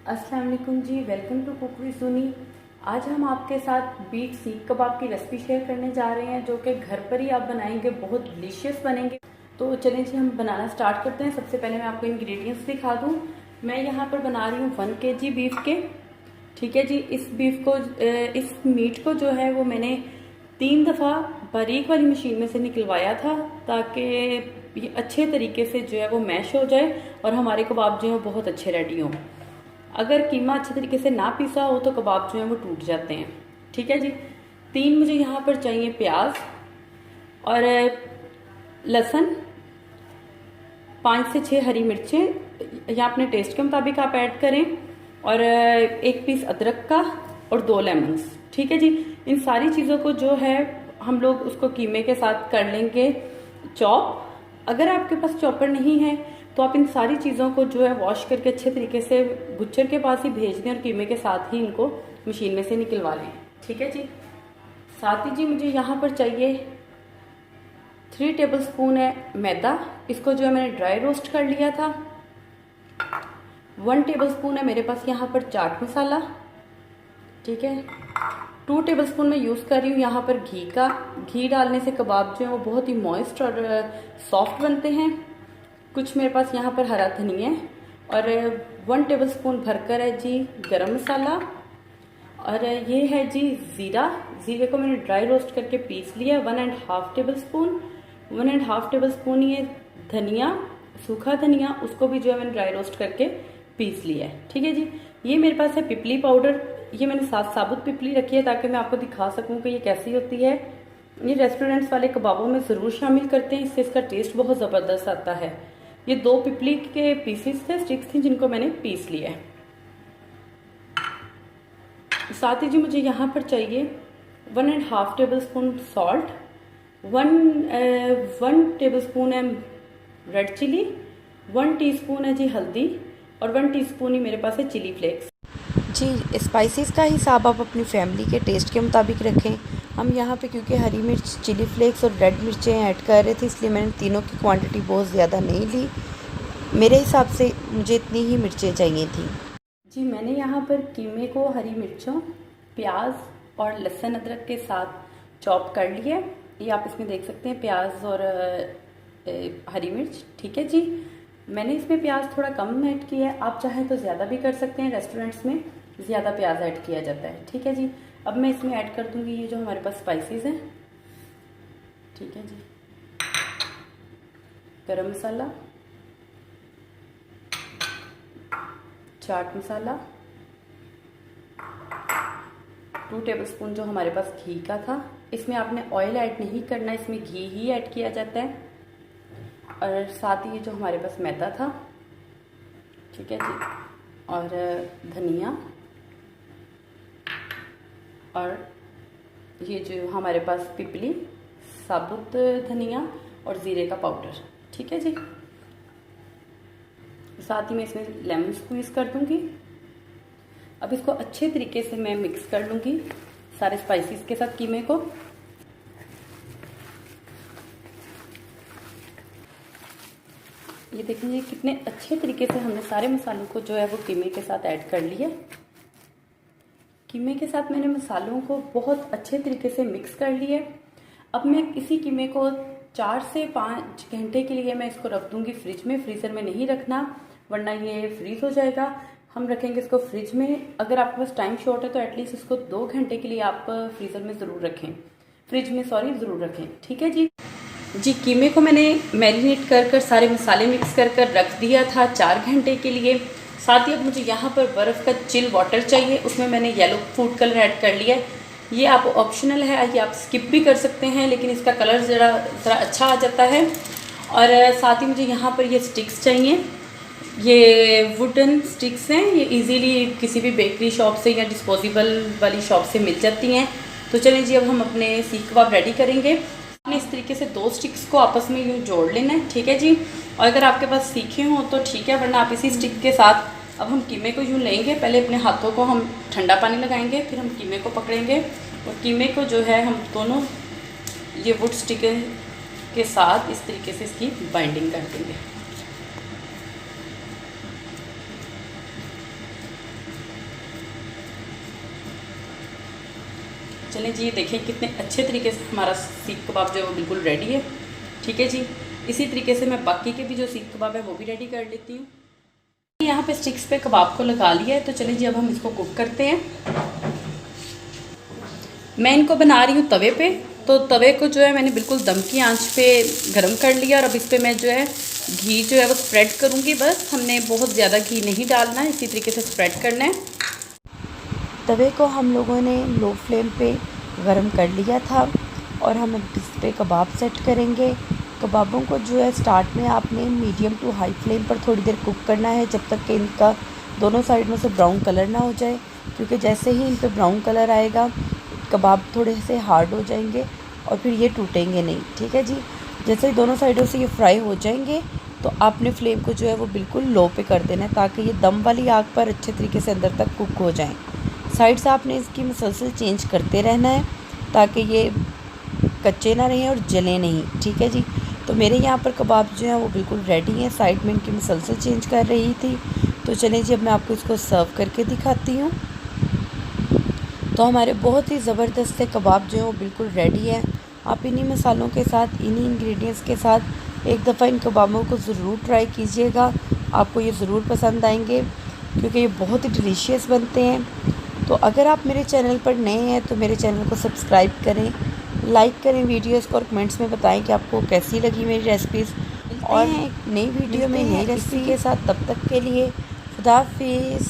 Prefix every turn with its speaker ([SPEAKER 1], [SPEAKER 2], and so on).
[SPEAKER 1] अस्सलाम वालेकुम जी, welcome to cook with सुनी। आज हम आपके साथ बीफ सीख कबाब की रेसिपी शेयर करने जा रहे हैं, जो कि घर पर ही आप बनाएंगे, बहुत डिलीशियस बनेंगे। तो चलें जी, हम बनाना स्टार्ट करते हैं। सबसे पहले मैं आपको इंग्रेडिएंट्स दिखा दूं। मैं यहाँ पर बना रही हूँ 1 kg बीफ के। ठीक है जी, इस बीफ को इस मीट को जो है वो मैंने 3 दफ़ा बारीक वाली मशीन में से निकलवाया था, ताकि ये अच्छे तरीके से जो है वो मैश हो जाए और हमारे कबाब जो है वो बहुत अच्छे रेडी हों। अगर कीमा अच्छे तरीके से ना पीसा हो तो कबाब जो है वो टूट जाते हैं। ठीक है जी। 3 मुझे यहाँ पर चाहिए प्याज और लहसुन, 5 से 6 हरी मिर्चें, या अपने टेस्ट के मुताबिक आप ऐड करें, और 1 पीस अदरक का और 2 लेमन्स। ठीक है जी। इन सारी चीज़ों को जो है हम लोग उसको कीमे के साथ कर लेंगे चॉप। अगर आपके पास चॉपर नहीं है तो आप इन सारी चीज़ों को जो है वॉश करके अच्छे तरीके से बुच्चर के पास ही भेज दें और कीमे के साथ ही इनको मशीन में से निकलवा लें। ठीक है जी। साथ ही जी मुझे यहाँ पर चाहिए 3 टेबलस्पून है मैदा। इसको जो है मैंने ड्राई रोस्ट कर लिया था। 1 टेबलस्पून है मेरे पास यहाँ पर चाट मसाला। ठीक है। 2 टेबलस्पून मैं यूज़ कर रही हूँ यहाँ पर घी का। घी डालने से कबाब जो है वो बहुत ही मॉइस्ट और सॉफ्ट बनते हैं। कुछ मेरे पास यहाँ पर हरा धनिया है, और 1 टेबलस्पून भरकर है जी गरम मसाला, और ये है जी ज़ीरा। ज़ीरे को मैंने ड्राई रोस्ट करके पीस लिया। 1.5 टेबलस्पून, 1.5 टेबलस्पून ये धनिया, सूखा धनिया, उसको भी जो है मैंने ड्राई रोस्ट करके पीस लिया है। ठीक है जी। ये मेरे पास है पिपली पाउडर। ये मैंने साबुत पिपली रखी है ताकि मैं आपको दिखा सकूं कि ये कैसी होती है। ये रेस्टोरेंट्स वाले कबाबों में ज़रूर शामिल करते हैं, इससे इसका टेस्ट बहुत ज़बरदस्त आता है। ये 2 पिपली के पीसेस थे, स्टिक्स थी, जिनको मैंने पीस लिया है। साथ ही जी मुझे यहाँ पर चाहिए 1.5 टेबलस्पून सॉल्ट, 1 टेबलस्पून है रेड चिली, 1 टीस्पून है जी हल्दी, और 1 टीस्पून ही मेरे पास है चिली फ्लेक्स।
[SPEAKER 2] जी, स्पाइसेस का हिसाब आप अपनी फैमिली के टेस्ट के मुताबिक रखें। हम यहाँ पे क्योंकि हरी मिर्च, चिली फ्लेक्स और रेड मिर्चें ऐड कर रहे थे, इसलिए मैंने तीनों की क्वांटिटी बहुत ज़्यादा नहीं ली। मेरे हिसाब से मुझे इतनी ही मिर्चें चाहिए थी।
[SPEAKER 1] जी मैंने यहाँ पर कीमे को हरी मिर्चों, प्याज और लहसुन अदरक के साथ चॉप कर लिया। ये आप इसमें देख सकते हैं, प्याज और हरी मिर्च। ठीक है जी। मैंने इसमें प्याज थोड़ा कम ऐड किया है, आप चाहें तो ज़्यादा भी कर सकते हैं। रेस्टोरेंट्स में ज़्यादा प्याज ऐड किया जाता है। ठीक है जी। अब मैं इसमें ऐड कर दूंगी ये जो हमारे पास स्पाइसेस हैं। ठीक है जी। गरम मसाला, चाट मसाला, 2 टेबलस्पून जो हमारे पास घी का था। इसमें आपने ऑयल ऐड नहीं करना, इसमें घी ही ऐड किया जाता है। और साथ ही ये जो हमारे पास मैदा था, ठीक है जी, और धनिया, और ये जो हमारे पास पिपली, साबुत धनिया और ज़ीरे का पाउडर। ठीक है जी। साथ ही मैं इसमें लेमन स्क्वीज़ कर दूंगी। अब इसको अच्छे तरीके से मैं मिक्स कर लूंगी सारे स्पाइसेस के साथ कीमे को। ये देखिए कितने अच्छे तरीके से हमने सारे मसालों को जो है वो कीमे के साथ ऐड कर लिया। कीमे के साथ मैंने मसालों को बहुत अच्छे तरीके से मिक्स कर लिया। अब मैं इसी कीमे को 4 से 5 घंटे के लिए मैं इसको रख दूंगी फ्रिज में। फ्रीज़र में नहीं रखना, वरना ये फ्रीज हो जाएगा। हम रखेंगे इसको फ्रिज में। अगर आपके पास टाइम शॉर्ट है तो एटलीस्ट इसको 2 घंटे के लिए आप फ्रीज़र में ज़रूर रखें, फ्रिज में ज़रूर रखें। ठीक है जी। जी कीमे को मैंने मैरिनेट कर सारे मसाले मिक्स कर रख दिया था 4 घंटे के लिए। साथ ही अब मुझे यहाँ पर बर्फ़ का चिल वाटर चाहिए, उसमें मैंने येलो फूड कलर ऐड कर लिया है। ये आप ऑप्शनल है, ये आप स्किप भी कर सकते हैं, लेकिन इसका कलर ज़रा अच्छा आ जाता है। और साथ ही मुझे यहाँ पर ये स्टिक्स चाहिए। ये वुडन स्टिक्स हैं, ये इजीली किसी भी बेकरी शॉप से या डिस्पोजेबल वाली शॉप से मिल जाती हैं। तो चलें जी, अब हम अपने सीख कबाब रेडी करेंगे। आपने इस तरीके से 2 स्टिक्स को आपस में यूँ जोड़ लेना है। ठीक है जी। और अगर आपके पास सीखे हों तो ठीक है, वरना आप इसी स्टिक के साथ अब हम कीमे को यूँ लेंगे। पहले अपने हाथों को हम ठंडा पानी लगाएंगे, फिर हम कीमे को पकड़ेंगे और कीमे को जो है हम दोनों ये वुड स्टिक के साथ इस तरीके से इसकी बाइंडिंग कर देंगे। चलें जी, ये देखें कितने अच्छे तरीके से हमारा सीख कबाब जो है वो बिल्कुल रेडी है। ठीक है जी, इसी तरीके से मैं बाकी के भी जो सीख कबाब है वो भी रेडी कर लेती हूँ। यहाँ पे स्टिक्स पे कबाब को लगा लिया है, तो चलें जी अब हम इसको कुक करते हैं। मैं इनको बना रही हूँ तवे पे, तो तवे को जो है मैंने बिल्कुल दम की आंच पे गरम कर लिया और अब इस पर मैं जो है घी जो है वो स्प्रेड करूँगी। बस हमने बहुत ज़्यादा घी नहीं डालना है, इसी तरीके से स्प्रेड करना है।
[SPEAKER 2] तवे को हम लोगों ने लो फ्लेम पे गरम कर लिया था और हम इस पे कबाब सेट करेंगे। कबाबों को जो है स्टार्ट में आपने मीडियम टू हाई फ्लेम पर थोड़ी देर कुक करना है, जब तक कि इनका दोनों साइड में से ब्राउन कलर ना हो जाए, क्योंकि जैसे ही इन पे ब्राउन कलर आएगा कबाब थोड़े से हार्ड हो जाएंगे और फिर ये टूटेंगे नहीं। ठीक है जी, जैसे ही दोनों साइडों से ये फ्राई हो जाएंगे तो आपने फ्लेम को जो है वो बिल्कुल लो पे कर देना है, ताकि ये दम वाली आग पर अच्छे तरीके से अंदर तक कुक हो जाएं। साइड से आपने इसकी मुसलसल चेंज करते रहना है ताकि ये कच्चे ना रहें और जले नहीं। ठीक है जी, तो मेरे यहाँ पर कबाब जो है वो बिल्कुल रेडी हैं। साइड में इनकी मुसलसल चेंज कर रही थी। तो चलें जी अब मैं आपको इसको सर्व करके दिखाती हूँ। तो हमारे बहुत ही ज़बरदस्त से कबाब जो है वो बिल्कुल रेडी है। आप इन्हीं मसालों के साथ, इन्हीं इंग्रेडिएंट्स के साथ एक दफ़ा इन कबाबों को ज़रूर ट्राई कीजिएगा। आपको ये ज़रूर पसंद आएंगे क्योंकि ये बहुत ही डिलीशियस बनते हैं। तो अगर आप मेरे चैनल पर नए हैं तो मेरे चैनल को सब्सक्राइब करें, लाइक करें वीडियोस को और कमेंट्स में बताएं कि आपको कैसी लगी मेरी रेसिपीज़। और एक नई वीडियो में नई रेसिपी के साथ, तब तक के लिए खुदा हाफिज़।